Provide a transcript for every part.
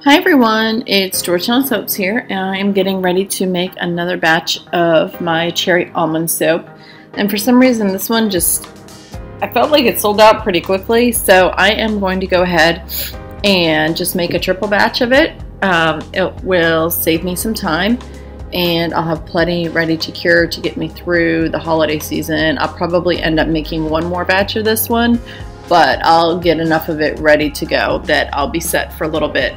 Hi everyone, it's Georgetown Soaps here, and I am getting ready to make another batch of my cherry almond soap. And for some reason this one I felt like it sold out pretty quickly, so I am going to go ahead and just make a triple batch of it. It will save me some time, and I'll have plenty ready to cure to get me through the holiday season. I'll probably end up making one more batch of this one, but I'll get enough of it ready to go that I'll be set for a little bit.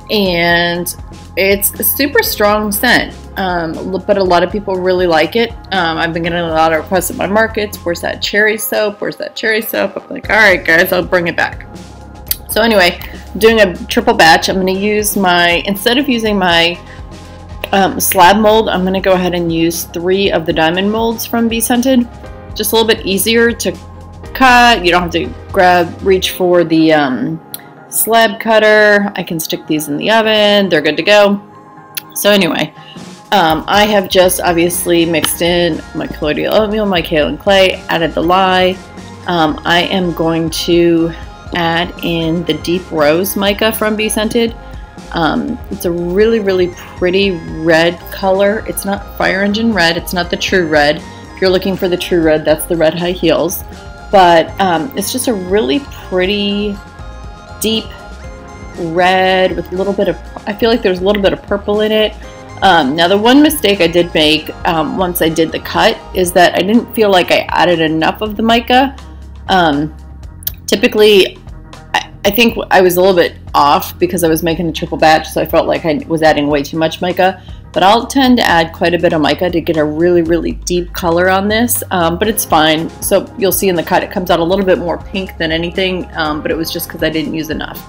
And it's a super strong scent, but a lot of people really like it. I've been getting a lot of requests at my markets. Where's that cherry soap? Where's that cherry soap? I'm like, all right guys, I'll bring it back. So anyway, doing a triple batch. I'm going to use instead of using my slab mold, I'm going to go ahead and use 3 of the diamond molds from BeScented. Just a little bit easier to cut. You don't have to reach for the slab cutter. I can stick these in the oven. They're good to go. So anyway, I have just obviously mixed in my colloidal oatmeal, my kaolin clay, added the lye. I am going to add in the deep rose mica from BeScented. It's a really pretty red color. It's not fire engine red. It's not the true red. If you're looking for the true red, that's the red high heels. But it's just a really pretty deep red with a little bit of, I feel like there's a little bit of purple in it. Now the one mistake I did make once I did the cut is that I didn't feel like I added enough of the mica. Typically I think I was a little bit off because I was making a triple batch, so I felt like I was adding way too much mica. But I'll tend to add quite a bit of mica to get a really deep color on this, but it's fine. So you'll see in the cut it comes out a little bit more pink than anything, but it was just because I didn't use enough.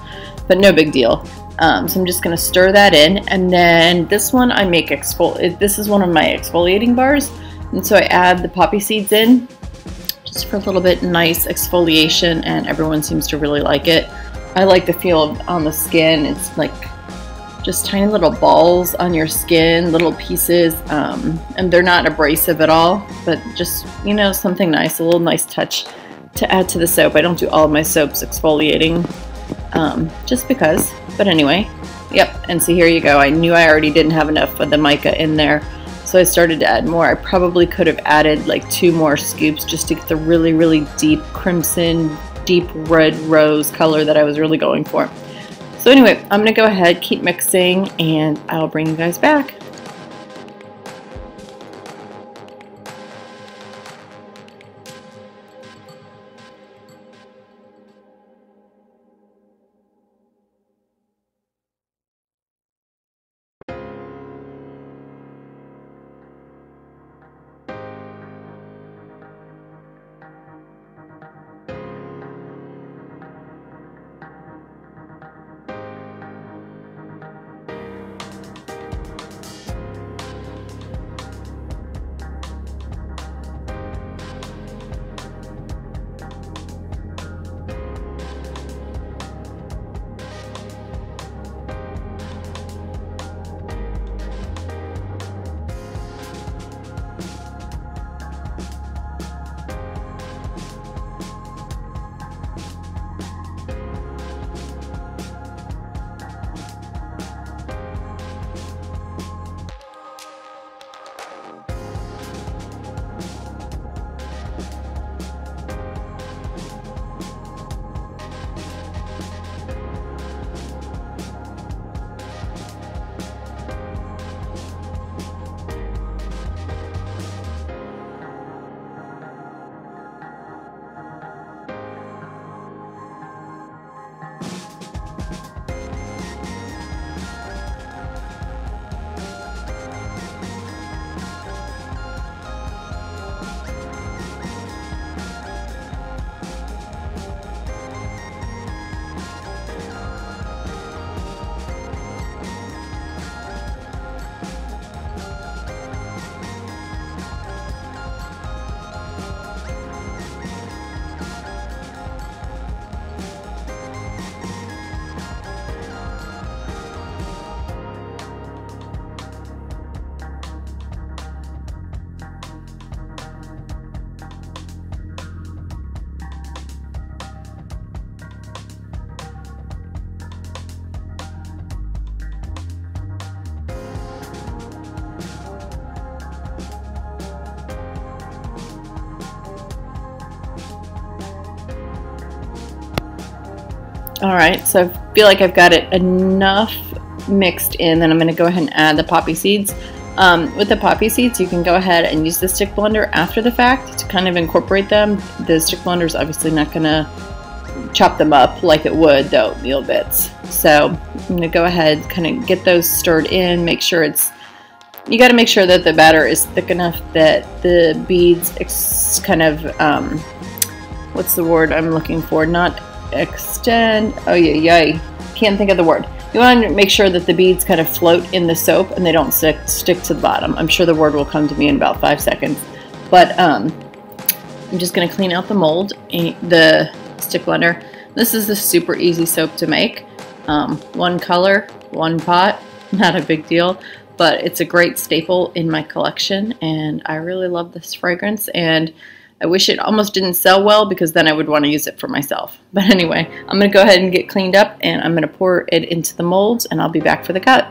But no big deal. So I'm just going to stir that in, and then this one I make this is one of my exfoliating bars, and so I add the poppy seeds in just for a little bit nice exfoliation, and everyone seems to really like it. I like the feel on the skin. It's like just tiny little balls on your skin, little pieces, and they're not abrasive at all, but just, you know, something nice, a little nice touch to add to the soap. I don't do all of my soaps exfoliating, just because, but anyway, yep, and see, here you go. I knew I already didn't have enough of the mica in there, so I started to add more. I probably could have added like 2 more scoops just to get the really deep crimson, deep red rose color that I was really going for. So anyway, I'm going to go ahead, keep mixing, and I'll bring you guys back. Alright, so I feel like I've got it enough mixed in, then I'm going to go ahead and add the poppy seeds. With the poppy seeds, you can go ahead and use the stick blender after the fact to kind of incorporate them. The stick blender is obviously not going to chop them up like it would the oatmeal bits. So I'm going to go ahead, kind of get those stirred in, make sure you got to make sure that the batter is thick enough that the beads kind of, what's the word I'm looking for? Not extend, oh yeah, can't think of the word. You want to make sure that the beads kind of float in the soap and they don't stick to the bottom. I'm sure the word will come to me in about 5 seconds. But I'm just going to clean out the mold, the stick blender. This is a super easy soap to make. One color, one pot, not a big deal. But it's a great staple in my collection, and I really love this fragrance, and I wish it almost didn't sell well because then I would want to use it for myself. But anyway, I'm going to go ahead and get cleaned up, and I'm going to pour it into the molds, and I'll be back for the cut.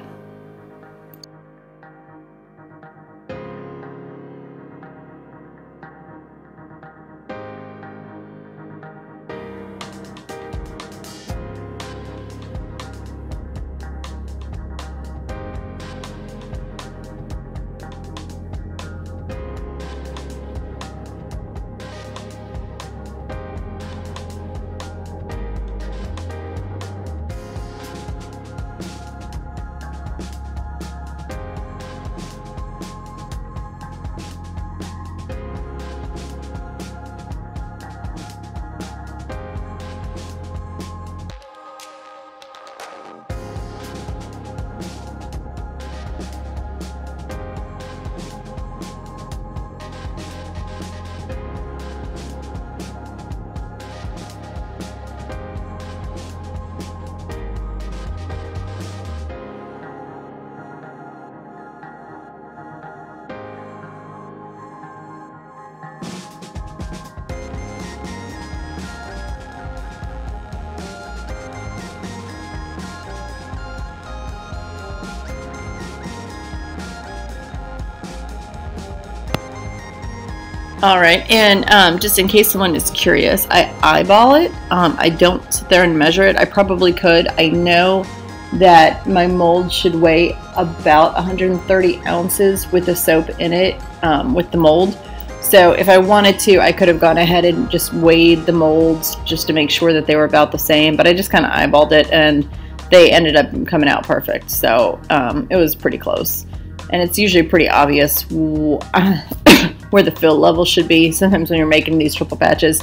Alright, and just in case someone is curious, I eyeball it. I don't sit there and measure it. I probably could. I know that my mold should weigh about 130 ounces with the soap in it, with the mold. So if I wanted to, I could have gone ahead and just weighed the molds just to make sure that they were about the same, but I just kind of eyeballed it and they ended up coming out perfect. So it was pretty close. And it's usually pretty obvious where the fill level should be. Sometimes when you're making these triple batches,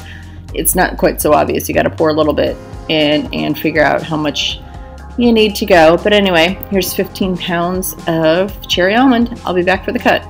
it's not quite so obvious. You got to pour a little bit in and figure out how much you need to go. But anyway, here's 15 pounds of cherry almond. I'll be back for the cut.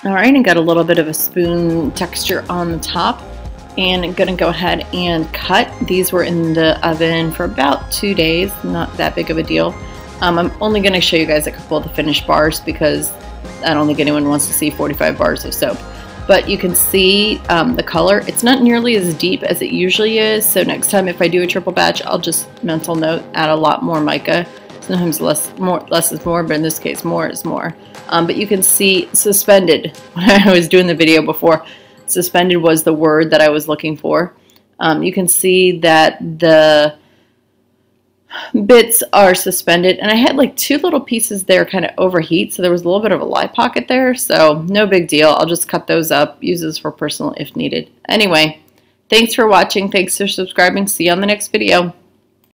Alright, and got a little bit of a spoon texture on the top. And I'm going to go ahead and cut. These were in the oven for about 2 days, not that big of a deal. I'm only going to show you guys a couple of the finished bars because I don't think anyone wants to see 45 bars of soap. But you can see the color. It's not nearly as deep as it usually is, so next time if I do a triple batch, I'll just mental note, add a lot more mica. Sometimes less is more, but in this case more is more. But you can see suspended. When I was doing the video before, suspended was the word that I was looking for. You can see that the bits are suspended, and I had like 2 little pieces there kind of overheat, so there was a little bit of a lye pocket there, so no big deal. I'll just cut those up, use those for personal if needed. Anyway, thanks for watching, thanks for subscribing, see you on the next video.